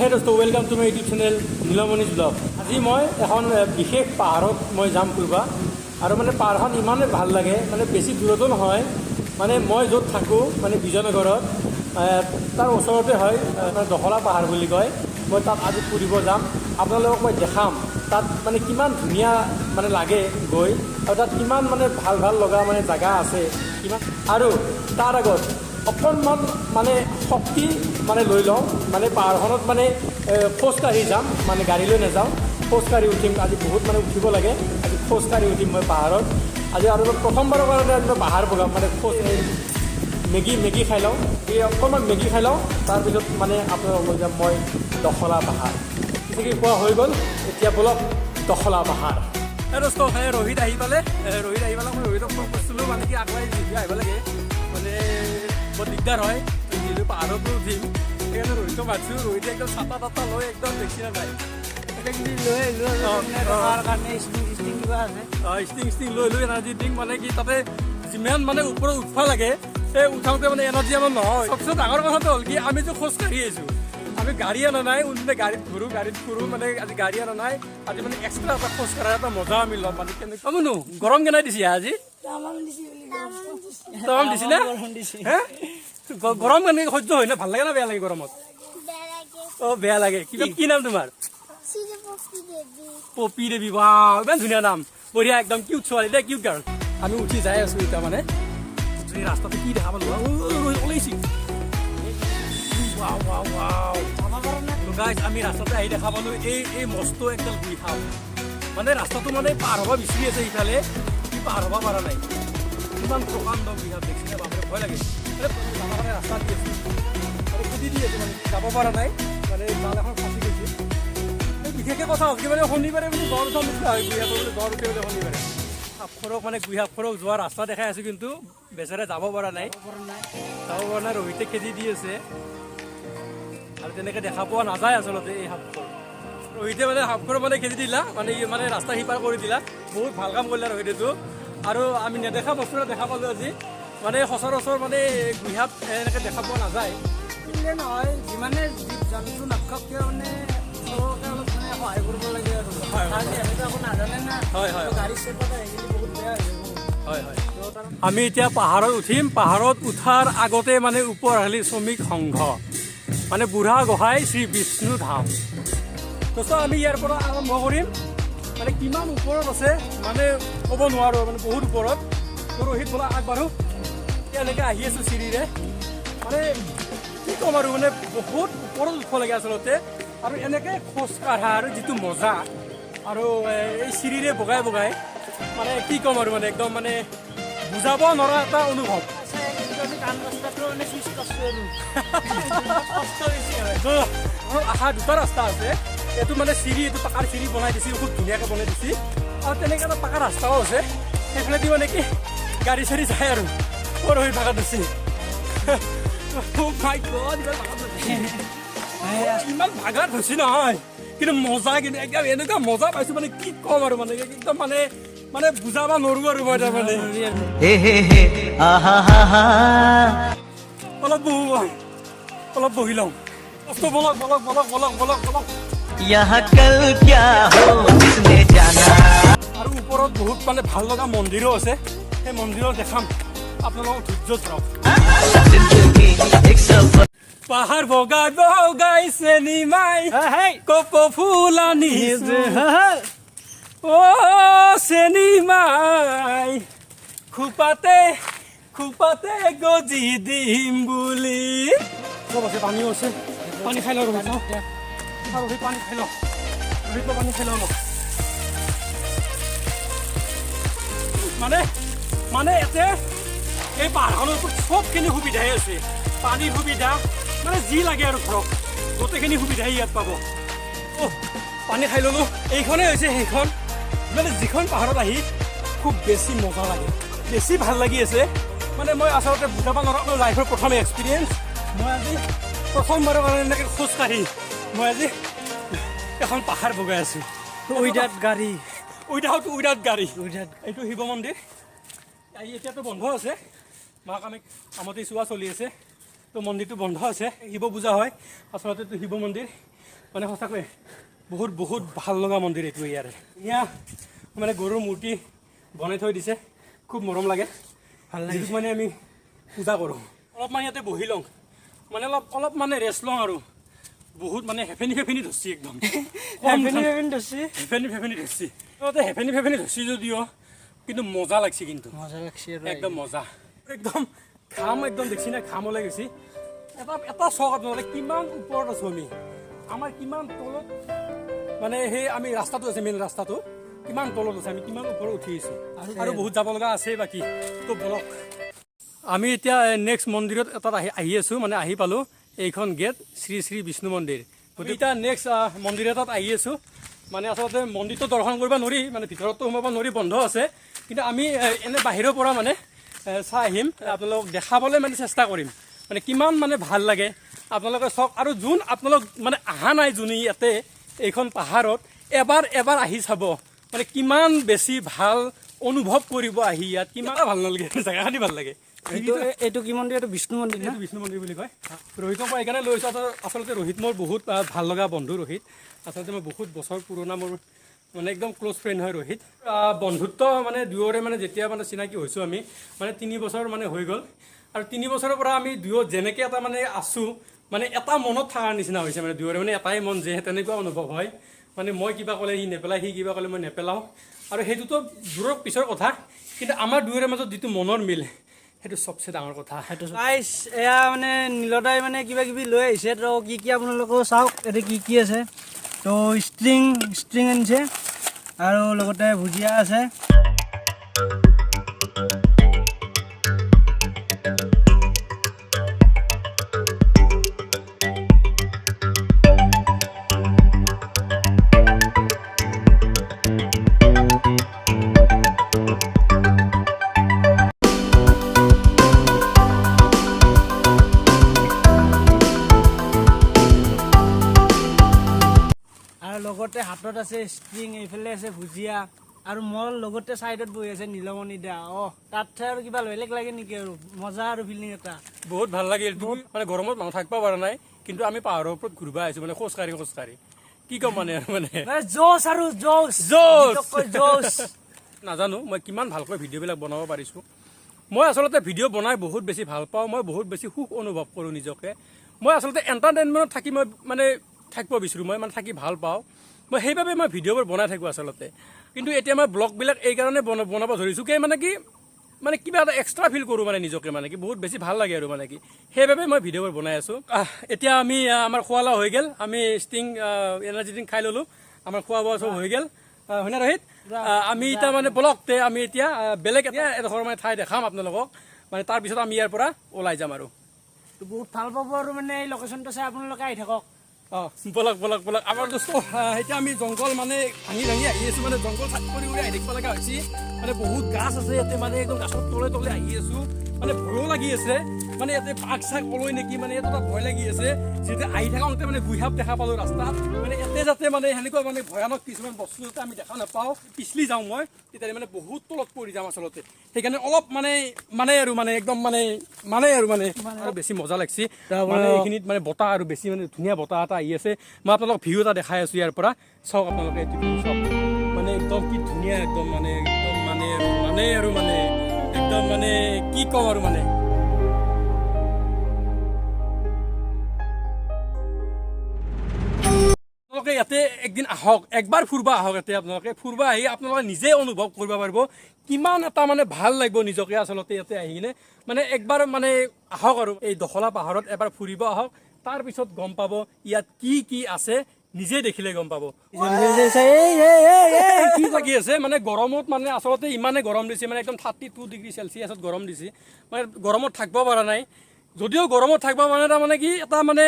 Hey dosto, welcome to my YouTube channel Nilamani's Vlog. আজি মই এখন বিশেষ পাহাৰত মই যাম ফুৰিবা আৰু মানে পাহাৰখন ইমানে ভাল লাগে মানে বেছি দূৰতো নহয় মানে মই য'ত থাকোঁ মানে বিজয়নগৰত তাৰ ওচৰতে হয় দখলা পাহাৰ বুলি কয় মই তাত আজি ফুৰিব যাম আপোনালোকক মই দেখাম তাত মানে কিমান ধুনীয়া মানে লাগে গৈ আৰু তাত কিমান মানে ভাল ভাল লগা মানে জাগা আছে কিমান আৰু তাৰ আগত অকণমান মানে শক্তি মানে লৈ লওঁ মানে পাহাৰখনত মানে খোজকাঢ়ি যাম মানে গাড়ী লৈ নাযাওঁ খোজকাঢ়ি উঠিম আজি বহুত মানে উঠিব লাগে আজি খোজকাঢ়ি উঠিম মই পাহাৰত আজি আৰু প্ৰথমবাৰৰ কাৰণে মই পাহাৰ বগাম মানে খোজ মেগী খাই লওঁ এই অকণমান মেগী খাই লওঁ তাৰপিছত মানে আপোনালোকক লৈ যাম মই দখলা পাহাৰ কি কোৱা হৈ গ'ল এতিয়া বলক দখলা পাহাৰ দোস্ত ৰোহিত আহি পালে মই ৰোহিতক ফোন কৰিছিলোঁ মানে কি আগুৱাই আহিব লাগে মানে বৰ দিগদাৰ হয় যিহেতু পাহাৰতো উঠিম সেইকাৰণে ৰোহিতক মাতিছোঁ ৰোহিতে একদম চাটা তাটা লৈ একদম দেখি নাযায় ষ্টিং লৈ এনাৰ্জি ড্ৰিংক মানে কি তাতে যিমান মানে ওপৰত উঠিব লাগে সেই উঠাওঁতে মানে এনাৰ্জি আমাৰ নহয় চবচে ডাঙৰ কথাটো হ'ল কি আমি যে খোজকাঢ়ি আহিছোঁ আমি গাড়ী অনা নাই উন্নতে গাড়ীত ঘূৰোঁ মানে আজি গাড়ী অনা নাই আজি মানে এক্সট্ৰা এটা খোজ কঢ়াৰ এটা মজা আমি ল'ম মানে কেনেকুৱা মানো গৰম কেনে দিছে আজি তামাম দিছি না গৰম কেনেকৈ সহ্য হয় না ভাল লাগে না বেয়া লাগে গৰমত অঁ বেয়া লাগে কি নাম তোমাৰ পপি দেৱী বা ইমান ধুনীয়া নাম বঢ়িয়া একদম কিউট ছোৱালী দেই কিউট গাৰ্ল আমি উঠি যাই আছোঁ এতিয়া মানে ৰাস্তাটো কি দেখা পালোঁ ওলাইছি আমি ৰাস্তাতে আহি দেখা পালোঁ এই মস্ত একদম গুই খাওঁ মানে ৰাস্তাটো মানে পাৰ হ'ব বিচাৰি আছে ইফালে কি পাৰ হ'ব পৰা নাই কিমান প্ৰকাণ্ড গুই খাওঁ দেখিছে বাপৰে ভয় লাগে যাব কাৰণে ৰাস্তা দি আছোঁ আৰু খুদি দি আছোঁ মানে যাব পৰা নাই মানে জাল এখন ফাঁচি গৈছে বিশেষকৈ কথা হ'ল কি মানে শনিবাৰে বুলি গড় উঠা নুঠা হয় গুই খাব গড় উঠে বোলে শনিবাৰে সাপখৰক মানে গুই সাপখৰক যোৱা ৰাস্তা দেখাই আছোঁ কিন্তু বেচাৰে যাব পৰা নাই ৰোহিতে খেদি দি আছে আৰু তেনেকৈ দেখা পোৱা নাযায় আচলতে এই সাপখৰ ৰোহিতে মানে সাপখৰ মানে খেদি দিলা মানে ৰাস্তা সিপাৰ কৰি দিলা বহুত ভাল কাম কৰিলা ৰোহিতেটো আৰু আমি নেদেখা বস্তু এটা দেখা পালোঁ আজি মানে সচৰাচৰ মানে গুই সাপ এনেকৈ দেখা পোৱা নাযায় নহয় যিমানে জীৱ জন্তু নাথাকক কিয় মানে অলপ মানে সহায় কৰিব লাগে আৰু একো নাজানে না গাড়ী চেপত আহিলে বহুত বেয়া হয় আমি এতিয়া পাহাৰত উঠিম পাহাৰত উঠাৰ আগতে মানে ওপৰআলি শ্ৰমিক সংঘ মানে বুঢ়া গোহাঁই শ্ৰী বিষ্ণু ধাম দোস্ত আমি ইয়াৰ পৰা আৰম্ভ কৰিম মানে কিমান ওপৰত আছে মানে ক'ব নোৱাৰোঁ মানে বহুত ওপৰত ৰোহিত বোলা আগবাঢ়ো এনেকৈ আহি আছোঁ চিৰিৰে মানে কি ক'ম আৰু মানে বহুত ওপৰত উঠিব লাগে আচলতে আৰু এনেকৈ খোজ কাঢ়া আৰু যিটো মজা আৰু এই চিৰিৰে বগাই মানে কি ক'ম আৰু মানে একদম মানে বুজাব নোৱাৰা এটা অনুভৱ আহা দুটা ৰাস্তা আছে এইটো মানে চিৰি এইটো পাকাৰ চিৰি বনাই দিছে খুব ধুনীয়াকৈ বনাই দিছে আৰু তেনেকৈ এটা পাকাৰ ৰাস্তাও আছে সেইফালেদি মানে কি গাড়ী চাড়ী যায় আৰু হৈ ভাগা দিছে ইমান ভাগাত হৈছে নহয় কিন্তু মজা কিন্তু একদম এনেকুৱা মজা পাইছোঁ মানে কি ক'ম আৰু মানে একদম মানে বুজাব নোৱাৰোঁ আৰু মই তাৰমানে অলপ বহি লওঁ বলক আৰু ওপৰত বহুত মানে ভাল লগা মন্দিৰো আছে সেই মন্দিৰত দেখাম আপোনালোকক ধৈৰ্য ধৰক পাহাৰ বগাই চেনিমাই কপ ফুল আনিছে অ চেনিমাই খোপাতে গজি দিম বুলি চব আছে পানীও আছে পানী খাই লওঁ পানী খাই লওঁ মানে ইয়াতে এই পাহাৰখনৰ ওপৰত চবখিনি সুবিধাই আছে পানীৰ সুবিধা মানে যি লাগে আৰু ধৰক গোটেইখিনি সুবিধাই ইয়াত পাব পানী খাই ল'লোঁ এইখনেই হৈছে সেইখন মানে যিখন পাহাৰত আহি খুব বেছি মজা লাগে বেছি ভাল লাগি আছে মানে মই আচলতে বুজাব নোৱাৰোঁ মোৰ লাইফৰ প্ৰথম এক্সপিৰিয়েঞ্চ মই আজি প্ৰথমবাৰৰ কাৰণে এনেকৈ খোজকাঢ়ি মই আজি এখন পাহাৰ বগাই আছোঁ উইদাউট গাড়ী এইটো শিৱ মন্দিৰ এতিয়াতো বন্ধ আছে মা কামাখ্যা চোৱা চলি আছে তো মন্দিৰটো বন্ধ আছে শিৱ পূজা হয় আচলতে শিৱ মন্দিৰ মানে সঁচাকৈ বহুত বহুত ভাল লগা মন্দিৰ এইটো ইয়াৰে ধুনীয়া মানে গৰুৰ মূৰ্তি বনাই থৈ দিছে খুব মৰম লাগে ভাল লাগে মানে আমি পূজা কৰোঁ অলপমান ইয়াতে বহি লওঁ মানে অলপ মানে ৰেষ্ট লওঁ আৰু বহুত মানে হেফেনি ধৰছি একদম হেফেনি ধৰছি হেফেনি ধৰছি যদিও কিন্তু মজা লাগছে কিন্তু একদম মজা একদম ঘাম একদম দেখছি না ঘাম ওলাই গৈছে এটা চক আপোনালোকে কিমান ওপৰত আছোঁ আমি আমাৰ কিমান তলত মানে সেই আমি ৰাস্তাটো আছে মেইন ৰাস্তাটো কিমান তলত আছে আমি কিমান ওপৰত উঠি আহিছোঁ আৰু বহুত যাব লগা আছে বাকী তো বলক আমি এতিয়া নেক্সট মন্দিৰত এটাত আহি আছোঁ মানে আহি পালোঁ এইখন গেট শ্ৰী শ্ৰী বিষ্ণু মন্দিৰ গতিকে এতিয়া নেক্সট মন্দিৰ এটাত আহি আছোঁ মানে আচলতে মন্দিৰটো দৰ্শন কৰিব নোৱাৰি মানে ভিতৰতো সোমাব নোৱাৰি বন্ধ আছে কিন্তু আমি এনে বাহিৰৰ পৰা মানে চাই আহিম আপোনালোকক দেখাবলৈ মানে চেষ্টা কৰিম মানে কিমান মানে ভাল লাগে আপোনালোকে চাওক আৰু যোন আপোনালোক মানে অহা নাই যোনে ইয়াতে এইখন পাহাৰত এবাৰ আহি চাব মানে কিমান বেছি ভাল অনুভৱ কৰিব আহি ইয়াত কিমান ভাল নালাগে জেগাখিনি ভাল লাগে এইটো কি মন্দিৰ এইটো বিষ্ণু মন্দিৰ এইটো বিষ্ণু মন্দিৰ বুলি কয় ৰোহিতক মই এইকাৰণে লৈছোঁ আচলতে ৰোহিত মোৰ বহুত ভাল লগা বন্ধু ৰোহিত আচলতে মই বহুত বছৰ পুৰণা মোৰ মানে একদম ক্ল'জ ফ্ৰেণ্ড হয় ৰোহিত বন্ধুত্ব মানে দুয়োৰে মানে যেতিয়া মানে চিনাকি হৈছোঁ আমি মানে 3 বছৰ মানে হৈ গ'ল আৰু 3 বছৰৰ পৰা আমি দুয়ো যেনেকৈ এটা মানে আছোঁ মানে এটা মনত থকাৰ নিচিনা হৈছে মানে দুয়োৰে মানে এটাই মন যে তেনেকুৱা অনুভৱ হয় মানে মই কিবা ক'লে সি নেপেলায় সি কিবা ক'লে মই নেপেলাওঁ আৰু সেইটোতো দূৰৰ পিছৰ কথা কিন্তু আমাৰ দুয়োৰে মাজত যিটো মনৰ মিল সেইটো চবচে ডাঙৰ কথা সেইটো গাইছ এয়া মানে নীলদাই মানে কিবা কিবি লৈ আহিছে তো কি আপোনালোকেও চাওক ইয়াতে কি আছে তো ষ্ট্ৰিং আনিছে আৰু লগতে ভুজিয়া আছে লগতে হাতত আছে ষ্ট্ৰিং এইফালে আছে ভুজিয়া আৰু মোৰ লগতে চাইডত বহি আছে নীলমণি দা তাতহে আৰু কিবা বেলেগ লাগে নেকি আৰু মজা আৰু ফিলিং এটা বহুত ভাল লাগিল মানে গৰমত মানুহ থাকিব পৰা নাই কিন্তু আমি পাহাৰৰ ওপৰত ঘূৰিব আহিছোঁ মানে খোজকাঢ়ি কি ক'ম মানে আৰু মানে জোচ আৰু জোচ নাজানো মই কিমান ভালকৈ ভিডিঅ'বিলাক বনাব পাৰিছোঁ মই আচলতে ভিডিঅ' বনাই বহুত বেছি ভাল পাওঁ মই বহুত বেছি সুখ অনুভৱ কৰোঁ নিজকে মই আচলতে এণ্টাৰটেইনমেণ্টত থাকি মই মানে থাকিব বিচাৰোঁ মই মানে থাকি ভাল পাওঁ মই সেইবাবে মই ভিডিঅ'বোৰ বনাই থাকোঁ আচলতে কিন্তু এতিয়া মই ব্লগবিলাক এইকাৰণে বনাব ধৰিছোঁ কি মানে কিবা এটা এক্সট্ৰা ফিল কৰোঁ মানে নিজকে মানে কি বহুত বেছি ভাল লাগে আৰু মানে কি সেইবাবে মই ভিডিঅ'বোৰ বনাই আছোঁ এতিয়া আমি আমাৰ খোৱা লোৱা হৈ গ'ল আমি ষ্টিং এনাৰ্জি ড্ৰিংক খাই ল'লোঁ আমাৰ খোৱা বোৱা চব হৈ গ'ল হয়নে ৰোহিত আমি এতিয়া মানে ব্লগতে আমি এতিয়া বেলেগ এটা এডোখৰ মানে ঠাই দেখাম আপোনালোকক মানে তাৰপিছত আমি ইয়াৰ পৰা ওলাই যাম আৰু বহুত ভাল পাব আৰু মানে এই লোকেশ্যনটো চাই আপোনালোকে আহি থাকক বলক আমাৰ এতিয়া আমি জংঘল মানে ভাঙি আহি আছোঁ মানে জংঘল চাট কৰি আহি থাকিব লগা হৈছে মানে বহুত গাছ আছে ইয়াতে মানে একদম গাছৰ তলে আহি আছোঁ মানে ভয়ো লাগি আছে মানে ইয়াতে বাঘ চাঘ ওলাই নেকি মানে ইয়াত এটা ভয় লাগি আছে যেতিয়া আহি থাকোঁতে মানে গুইহাব দেখা পালোঁ ৰাস্তাত মানে ইয়াতে যাতে মানে সেনেকুৱা মানে ভয়ানক কিছুমান বস্তু যাতে আমি দেখা নাপাওঁ পিছলি যাওঁ মই তেতিয়া মানে বহুত তলত পৰি যাম আচলতে সেইকাৰণে অলপ মানে একদম আৰু বেছি মজা লাগছে মানে এইখিনিত মানে বতাহ আৰু বেছি মানে ধুনীয়া বতাহ এটা আহি আছে মই আপোনালোকক ভিউ এটা দেখাই আছোঁ ইয়াৰ পৰা চাওক আপোনালোকে এইটো চাওক মানে একদম কি ধুনীয়া একদম কি ক'ম আৰু মানে আপোনালোকে ইয়াতে একদিন আহক একবাৰ ফুৰবা আহক ইয়াতে আপোনালোকে ফুৰবা আহি আপোনালোকে নিজে অনুভৱ কৰিব পাৰিব কিমান এটা মানে ভাল লাগিব নিজকে আচলতে ইয়াতে আহি কিনে মানে একবাৰ মানে আহক আৰু এই দখলা পাহাৰত এবাৰ ফুৰিব আহক তাৰপিছত গম পাব ইয়াত কি আছে নিজে দেখিলে গম পাব কি লাগি আছে মানে গৰমত মানে আচলতে ইমানে গৰম দিছে মানে একদম 32 ডিগ্ৰী চেলচিয়াছত গৰম দিছে মানে গৰমত থাকিব পৰা নাই যদিও গৰমত থাকিব পৰা তাৰমানে কি এটা মানে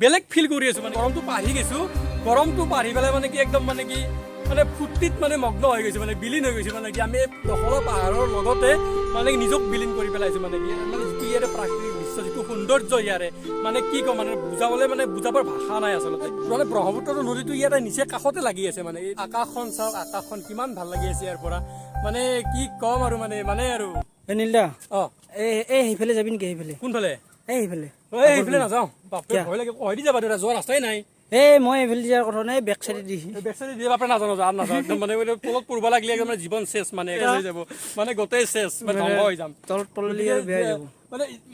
বেলেগ ফিল কৰি আছোঁ মানে গৰমটো পাঢ়ি গৈছোঁ গৰমটো পাঢ়ি পেলাই মানে কি একদম মানে কি মানে ফূৰ্তিত মানে মগ্ন হৈ গৈছে মানে বিলীন হৈ গৈছে মানে কি আমি দখলা পাহাৰৰ লগতে মানে নিজক বিলীন কৰি পেলাইছোঁ মানে কি মানে যিটো ইয়াৰে প্ৰাকৃতিক দৃশ্য যিটো সৌন্দৰ্য ইয়াৰে মানে কি ক'ম মানে বুজাবলৈ মানে বুজাবৰ ভাষা নাই আচলতে মানে ব্ৰহ্মপুত্ৰ নদীটো ইয়াতে নিচে কাষতে লাগি আছে মানে এই আকাশখন চাওক আকাশখন কিমান ভাল লাগি আছে ইয়াৰ পৰা মানে কি ক'ম আৰু মানে আৰু নীলদা সেইফালে যাবি নেকি সেইফালে কোনফালে সেইফালে নাযাওঁ বাপৰে ভয় লাগে কৈ দি যাবা দাদা যোৱা ৰাস্তাই নাই এই মই এইফালে দিয়াৰ কথা নাই বেক চাইডে দিছি বেক চাইডে দিয়ে বাপৰে নাজানো আৰু নাজানো একদম মানে তলত পূৰ্ব লাগিলে একদম জীৱন শেষ মানে হৈ যাব মানে গোটেই শেষ মানে ধ্বংস হৈ যাম তলত তললি আৰু বেয়া যাব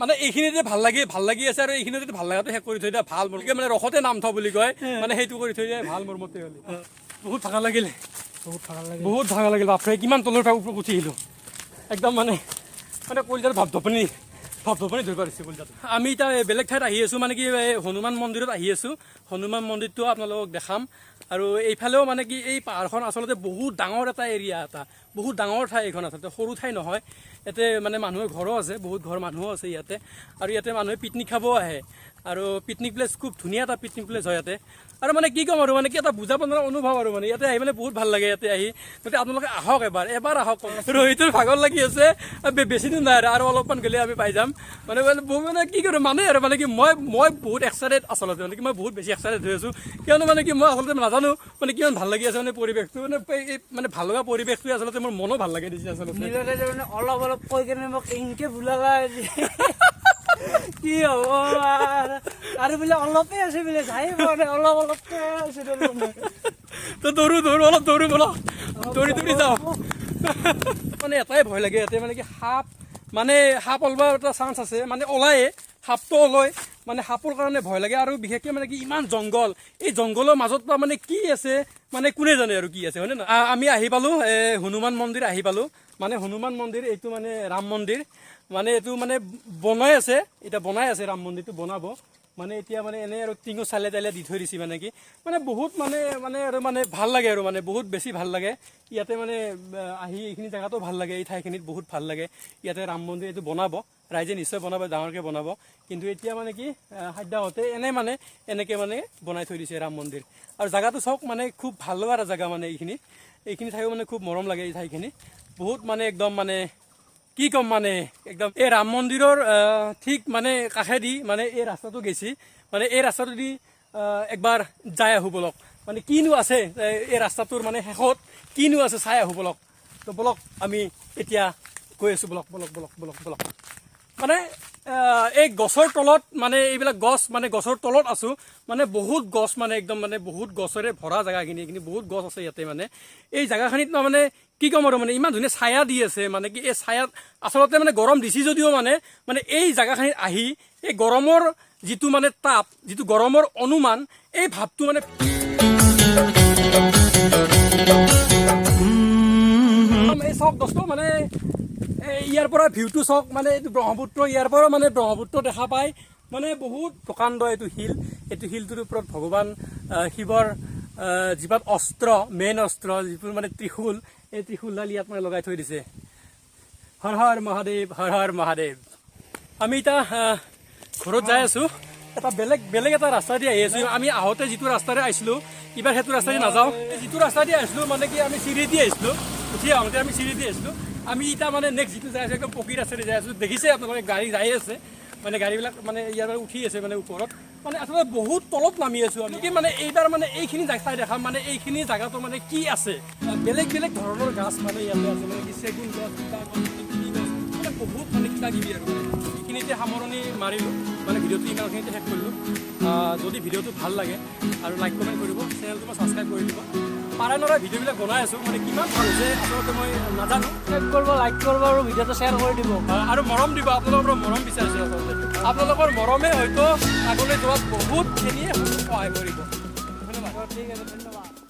মানে এইখিনিতে ভাল লাগি আছে আৰু এইখিনিতে ভাল লগাটো শেষ কৰি থৈ দিয়া ভাল মোৰ মানে ৰখতে নাম থ বুলি কয় মানে সেইটো কৰি থৈ দিয়া ভাল মোৰ মতে হ'লে বহুত ভাগৰ লাগিলে বহুত ভাগৰ লাগিল বাপৰে কিমান তলৰ পৰা ওপৰত উঠি আহিলোঁ একদম মানে কলিজাত ভাপধপনি ধৰিব পাৰিছে কলিজাত আমি এতিয়া বেলেগ ঠাইত আহি আছোঁ মানে কি হনুমান মন্দিৰত আহি আছোঁ হনুমান মন্দিৰটো আপোনালোকক দেখাম আৰু এইফালেও মানে কি এই পাহাৰখন আচলতে বহুত ডাঙৰ এটা এৰিয়া এটা বহুত ডাঙৰ ঠাই এইখন আচলতে সৰু ঠাই নহয় ইয়াতে মানে মানুহৰ ঘৰো আছে বহুত ঘৰ মানুহো আছে ইয়াতে আৰু ইয়াতে মানুহে পিকনিক খাবও আহে আৰু পিকনিক প্লেচ খুব ধুনীয়া এটা পিকনিক প্লেচ হয় ইয়াতে আৰু মানে কি ক'ম আৰু মানে কি এটা বুজাব নোৱাৰা অনুভৱ আৰু মানে ইয়াতে আহি মানে বহুত ভাল লাগে ইয়াতে আহি গতিকে আপোনালোকে আহক এবাৰ আহক ৰোহিতৰ ভাগৰ লাগি আছে বেছি দিন নাই আৰু অলপমান গ'লে আমি পাই যাম মানে মানে কি কৰোঁ মানে আৰু মানে কি মই বহুত এক্সাইটেড আচলতে মানে কি মই বহুত বেছি এক্সাইটেড হৈ আছোঁ কিয়নো মানে কি মই আচলতে নাজানো মানে কিমান ভাল লাগি আছে মানে পৰিৱেশটো মানে ভাল লগা পৰিৱেশটোৱে আচলতে মোৰ মনো ভাল লাগে দিছে আচলতে মানে অলপ কৈ কেনে মোক এনেকে ভুলালা কি হ'ব আৰু বোলে অলপে আছে বোলে যাই পোৱা নাই অলপকে আছে তো দৌৰো অলপ দৌৰো বলক দৌৰি যাওঁ মানে এটাই ভয় লাগে ইয়াতে মানে কি সাপ ওলৱাৰ এটা চান্স আছে মানে ওলায়ে সাপটো ওলয় মানে সাপৰ কাৰণে ভয় লাগে আৰু বিশেষকৈ মানে কি ইমান জংঘল এই জংঘলৰ মাজত পৰা মানে কি আছে মানে কোনে জানে আৰু কি আছে হয়নে নহয় আমি আহি পালোঁ হনুমান মন্দিৰ আহি পালোঁ মানে হনুমান মন্দিৰ এইটো মানে ৰাম মন্দিৰ মানে এইটো মানে বনাই আছে ৰাম মন্দিৰটো বনাব মানে এতিয়া মানে এনেই আৰু টিঙো চালে তালে দি থৈ দিছে মানে কি মানে বহুত আৰু মানে ভাল লাগে আৰু মানে বহুত বেছি ভাল লাগে ইয়াতে মানে আহি এইখিনি জেগাটো ভাল লাগে এই ঠাইখিনিত বহুত ভাল লাগে ইয়াতে ৰাম মন্দিৰ এইটো বনাব ৰাইজে নিশ্চয় বনাব ডাঙৰকৈ বনাব কিন্তু এতিয়া মানে কি সাধ্যাহতে এনেকৈ মানে বনাই থৈ দিছে ৰাম মন্দিৰ আৰু জেগাটো চাওক মানে খুব ভাল লগা এটা জেগা মানে এইখিনি ঠাইও মানে খুব মৰম লাগে এই ঠাইখিনি বহুত মানে একদম মানে কি ক'ম মানে একদম এই ৰাম মন্দিৰৰ ঠিক মানে কাষেদি মানে এই ৰাস্তাটো গেছি মানে এই ৰাস্তাটো দি একবাৰ যাই আহোঁ বলক মানে কিনো আছে এই ৰাস্তাটোৰ মানে শেষত কিনো আছে চাই আহোঁ বলক তো বলক আমি এতিয়া গৈ আছোঁ বলক মানে এই গছৰ তলত মানে এইবিলাক গছ মানে গছৰ তলত আছোঁ মানে বহুত গছ মানে একদম মানে বহুত গছৰে ভৰা জেগাখিনি এইখিনি বহুত গছ আছে ইয়াতে মানে এই জেগাখিনিত মানে কি ক'ম আৰু মানে ইমান ধুনীয়া ছায়া দি আছে মানে কি এই ছায়াত আচলতে মানে গৰম দিছে যদিও মানে এই জেগাখিনিত আহি এই গৰমৰ যিটো মানে তাপ যিটো গৰমৰ অনুমান এই ভাৱটো মানে এই চাওক দোস্ত মানে ইয়াৰ পৰা ভিউটো চাওক মানে এইটো ব্ৰহ্মপুত্ৰ ইয়াৰ পৰা মানে ব্ৰহ্মপুত্ৰ দেখা পায় মানে বহুত প্ৰকাণ্ড এইটো শিলটোৰ ওপৰত ভগৱান শিৱৰ যিপাত অস্ত্ৰ মেইন অস্ত্ৰ যিবোৰ মানে ত্ৰিশূল এই ত্ৰিশূলডাল ইয়াত মানে লগাই থৈ দিছে হৰ হৰ মহাদেৱ আমি এতিয়া ঘৰত যাই আছোঁ এটা বেলেগ এটা ৰাস্তা দি আহি আছোঁ আমি আহোঁতে যিটো ৰাস্তাৰে আহিছিলোঁ এইবাৰ সেইটো ৰাস্তা দি নাযাওঁ যিটো ৰাস্তা দি আহিছিলোঁ মানে কি আমি চিৰি দি আহিছিলোঁ উঠি আহোঁতে আমি চিৰি দি আহিছিলোঁ আমি এতিয়া মানে নেক্সট যিটো যাই আছোঁ একদম পকী ৰাস্তাৰে যাই আছোঁ দেখিছে আপোনালোকে গাড়ী যাই আছে মানে গাড়ীবিলাক মানে ইয়াৰ পৰা উঠি আছে মানে ওপৰত মানে আচলতে বহুত তলত নামি আছোঁ আমি কি মানে এইবাৰ মানে এইখিনি ঠাই দেখাম মানে এইখিনি জেগাটো মানে কি আছে বেলেগ ধৰণৰ গাছ মানে ইয়াতে আছে মানে কি চেগুন গছ মানে বহুত মানে কিবা কিবি আৰু এইখিনিতে সামৰণি মাৰিলোঁ মানে ভিডিঅ'টো ইমানখিনিতে শেষ কৰিলোঁ যদি ভিডিঅ'টো ভাল লাগে আৰু লাইক কমেণ্ট কৰিব চেনেলটো মই ছাবস্ক্ৰাইব কৰি দিব পাৰে নৰা ভিডিঅ'বিলাক বনাই আছোঁ মানে কিমান ভাল হৈছে আচলতে মই নাজানো লাইক কৰিব আৰু ভিডিঅ'টো শ্বেয়াৰ কৰি দিব আৰু মৰম দিব আপোনালোকৰ মৰম বিচাৰিছে আচলতে আপোনালোকৰ মৰমে হয়তো আগলৈ যোৱাত বহুতখিনিয়ে সহায় কৰিব ধন্যবাদ ঠিক আছে ধন্যবাদ